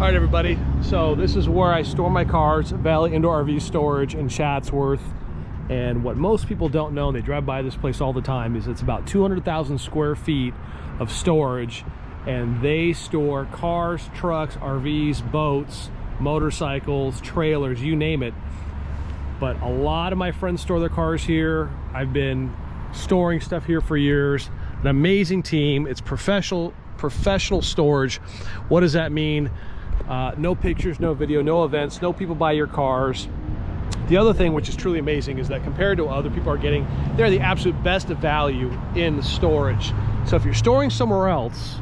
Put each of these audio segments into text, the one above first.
All right, everybody. So this is where I store my cars, Valley Indoor RV Storage in Chatsworth. And what most people don't know, and they drive by this place all the time, is it's about 200,000 square feet of storage. And they store cars, trucks, RVs, boats, motorcycles, trailers, you name it. But a lot of my friends store their cars here. I've been storing stuff here for years. An amazing team. It's professional storage. What does that mean? No pictures, no video, no events, no people buy your cars. The other thing which is truly amazing is that compared to what other people are getting, they're the absolute best of value in storage. So if you're storing somewhere else,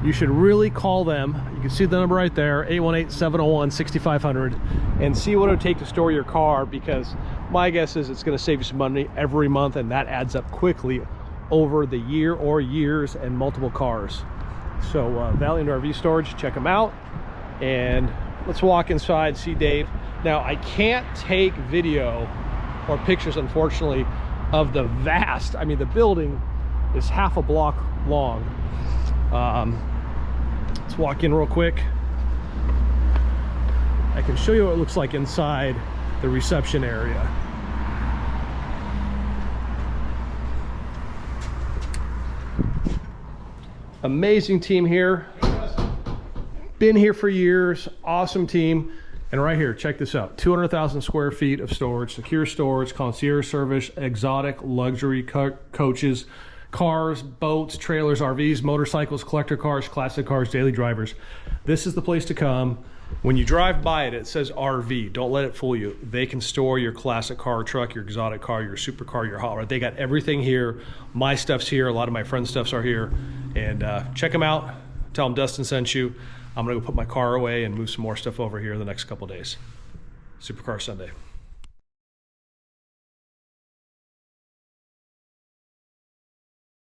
you should really call them. You can see the number right there, 818-701-6500, and see what it would take to store your car, because my guess is it's going to save you some money every month, and that adds up quickly over the year or years and multiple cars. So Valley Indoor RV Storage, check them out. And let's walk inside, see Dave. Now, I can't take video or pictures, unfortunately, of the vast, I mean, the building is half a block long. Let's walk in real quick. I can show you what it looks like inside the reception area. Amazing team here. Been here for years, awesome team. And right here, check this out, 200,000 square feet of storage, secure storage, concierge service, exotic luxury coaches, cars, boats, trailers, RVs, motorcycles, collector cars, classic cars, daily drivers. This is the place to come. When you drive by it, it says RV. Don't let it fool you. They can store your classic car, truck, your exotic car, your supercar, your hot rod. They got everything here. My stuff's here. A lot of my friends' stuffs are here. And check them out. Tell them Dustin sent you. I'm gonna go put my car away and move some more stuff over here in the next couple days. Supercar Sunday.